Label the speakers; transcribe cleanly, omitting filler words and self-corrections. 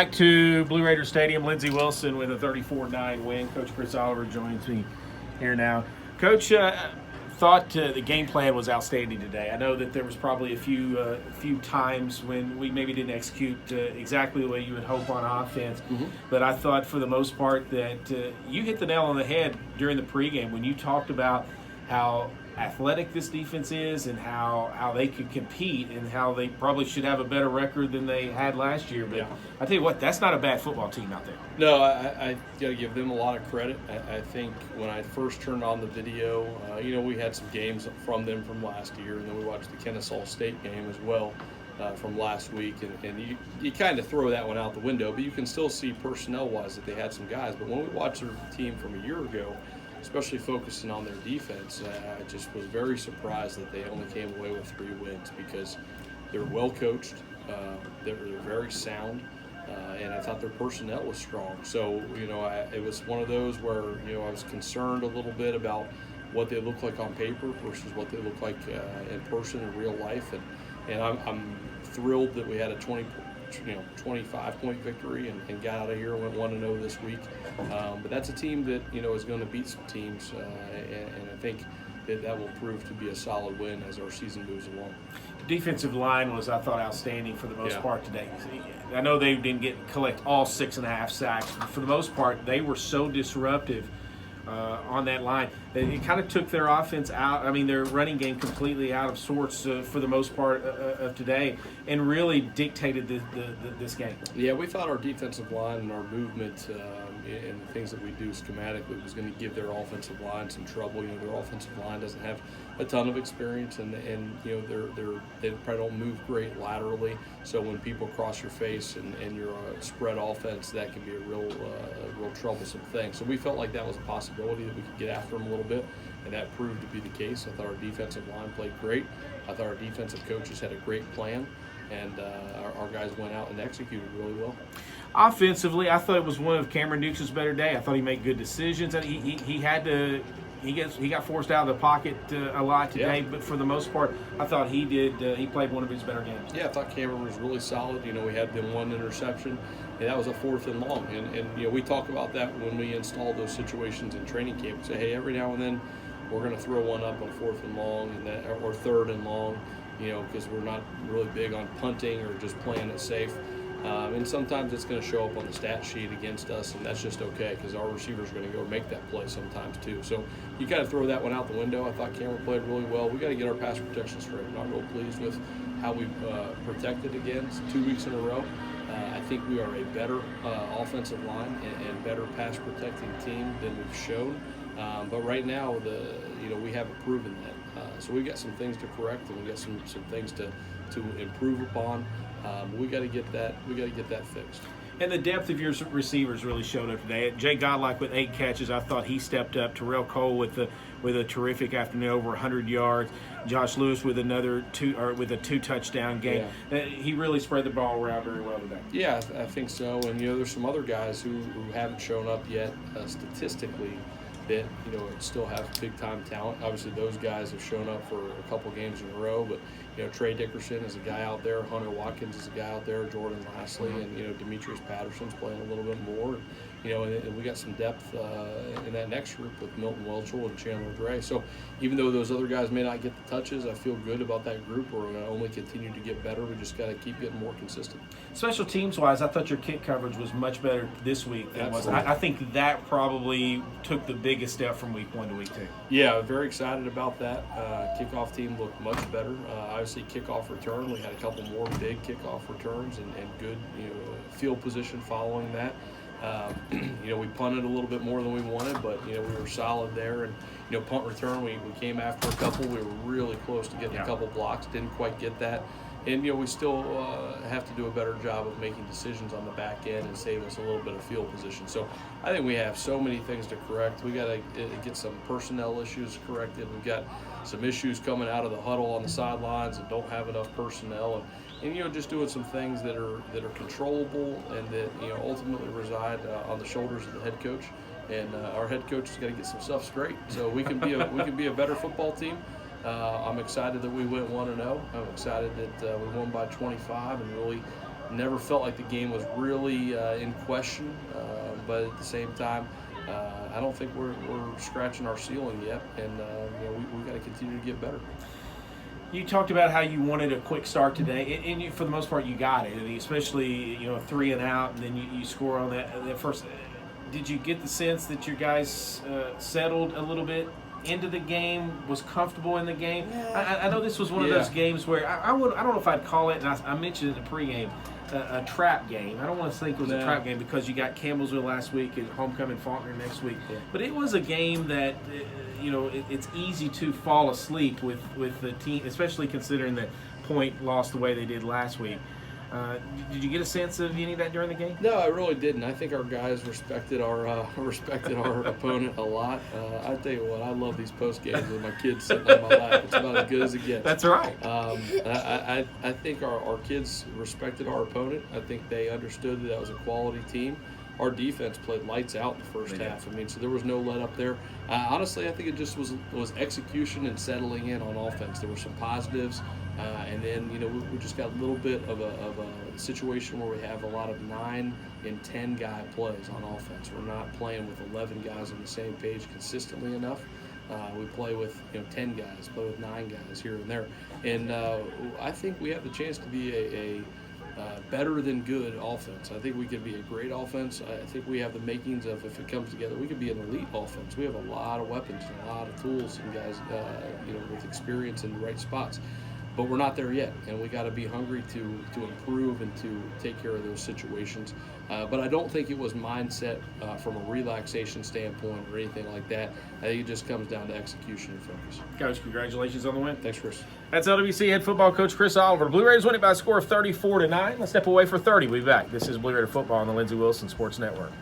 Speaker 1: Back to Blue Raider Stadium. Lindsey Wilson with a 34-9 win. Coach Chris Oliver joins me here now. Coach, thought the game plan was outstanding today. I know that there was probably a few times when we maybe didn't execute exactly the way you would hope on offense, but I thought for the most part that you hit the nail on the head during the pregame when you talked about how athletic this defense is and how they could compete and how they probably should have a better record than they had last year. But I tell you what, that's not a bad football team out there.
Speaker 2: No, I got to give them a lot of credit. I think when I first turned on the video, we had some games from them from last year, and then we watched the Kennesaw State game as well from last week. And you kind of throw that one out the window, but you can still see personnel-wise that they had some guys. But when we watched their team from a year ago, especially focusing on their defense, I just was very surprised that they only came away with 3 wins because they're well coached, they're very sound, and I thought their personnel was strong. So, it was one of those where, I was concerned a little bit about what they look like on paper versus what they look like in person in real life. And I'm thrilled that we had a 25-point victory and got out of here and went 1-0 this week. But that's a team that, is going to beat some teams, and I think that will prove to be a solid win as our season moves along.
Speaker 1: The defensive line was, I thought, outstanding for the most part today. I know they didn't collect all 6.5 sacks, but for the most part, they were so disruptive on that line. It kind of took their offense out. I mean, their running game completely out of sorts for the most part of today, and really dictated this game.
Speaker 2: Yeah, we thought our defensive line and our movement and the things that we do schematically was going to give their offensive line some trouble. Their offensive line doesn't have a ton of experience, and they probably don't move great laterally. So when people cross your face and you're a spread offense, that can be a real troublesome thing. So we felt like that was a possibility that we could get after them a little bit, and that proved to be the case. I thought our defensive line played great. I thought our defensive coaches had a great plan, and our guys went out and executed really well.
Speaker 1: Offensively, I thought it was one of Cameron Dukes' better day. I thought he made good decisions. And he got forced out of the pocket a lot today, but for the most part, I thought he did. He played one of his better games.
Speaker 2: Yeah, I thought Cameron was really solid. We had them 1 interception, and that was a 4th and long. And we talk about that when we install those situations in training camp. We say, hey, every now and then we're going to throw one up on 4th and long or 3rd and long, because we're not really big on punting or just playing it safe. And sometimes it's going to show up on the stat sheet against us, and that's just okay because our receivers are going to go make that play sometimes too. So you kind of throw that one out the window. I thought Cameron played really well. We got to get our pass protection straight. I'm not real pleased with how we protected again 2 weeks in a row. I think we are a better offensive line and better pass protecting team than we've shown. But right now, we haven't proven that. So we've got some things to correct, and we got some things to improve upon. We got to get that. We got to get that fixed.
Speaker 1: And the depth of your receivers really showed up today. Jay Godlike with 8 catches. I thought he stepped up. Terrell Cole with a terrific afternoon, over 100 yards. Josh Lewis with a 2-touchdown game. He really spread the ball around very well today.
Speaker 2: Yeah, I think so. And there's some other guys who haven't shown up yet statistically that still have big time talent. Obviously, those guys have shown up for a couple games in a row, but Trey Dickerson is a guy out there, Hunter Watkins is a guy out there, Jordan Lastly, and Demetrius Patterson's playing a little bit more. And we got some depth in that next group with Milton Welchel and Chandler Gray. So even though those other guys may not get the touches, I feel good about that group. We're going to only continue to get better. We just got to keep getting more consistent.
Speaker 1: Special teams-wise, I thought your kick coverage was much better this week than it was. I think that probably took the biggest step from week 1 to week 2.
Speaker 2: Yeah, very excited about that. Kickoff team looked much better. Obviously, kickoff return, we had a couple more big kickoff returns and good field position following that. We punted a little bit more than we wanted, but we were solid there. And punt return, we came after a couple. We were really close to getting a couple blocks, didn't quite get that. And we still have to do a better job of making decisions on the back end and save us a little bit of field position. So I think we have so many things to correct. We got to get some personnel issues corrected. We've got some issues coming out of the huddle on the sidelines and don't have enough personnel. And just doing some things that are controllable and that ultimately reside on the shoulders of the head coach. And our head coach has got to get some stuff straight so we can be a better football team. I'm excited that we went 1-0. I'm excited that we won by 25 and really Never felt like the game was really in question, but at the same time, I don't think we're scratching our ceiling yet, and we got to continue to get better.
Speaker 1: You talked about how you wanted a quick start today, and you, for the most part, you got it. And especially, 3 and out, and then you score on that first. Did you get the sense that your guys settled a little bit into the game, was comfortable in the game?
Speaker 2: Yeah.
Speaker 1: I know this was one of those games where I don't know if I'd call it, and I mentioned it in the pregame, a trap game. I don't want to think it was a trap game because you got Campbellsville last week and homecoming Faulkner next week. Yeah. But it was a game that, it's easy to fall asleep with the team, especially considering that Point lost the way they did last week. Did you get a sense of any of that during the game?
Speaker 2: No, I really didn't. I think our guys respected our opponent a lot. I tell you what, I love these post games with my kids sitting on my lap. It's about as good as it gets.
Speaker 1: That's right.
Speaker 2: I think our kids respected our opponent. I think they understood that was a quality team. Our defense played lights out in the first half. I mean, so there was no let up there. Honestly, I think it just was execution and settling in on offense. There were some positives. And then, we just got a little bit of a situation where we have a lot of 9 and 10 guy plays on offense. We're not playing with 11 guys on the same page consistently enough. We play with 10 guys, play with 9 guys here and there. And I think we have the chance to be a better than good offense. I think we could be a great offense. I think we have the makings of, if it comes together, we could be an elite offense. We have a lot of weapons and a lot of tools and guys, with experience in the right spots. But we're not there yet, and we got to be hungry to improve and to take care of those situations. But I don't think it was mindset from a relaxation standpoint or anything like that. I think it just comes down to execution and focus.
Speaker 1: Coach, congratulations on the win.
Speaker 2: Thanks, Chris.
Speaker 1: That's LWC head football coach Chris Oliver. Blue Raiders win it by a score of 34-9. Let's step away for 30. We'll be back. This is Blue Raider football on the Lindsey Wilson Sports Network.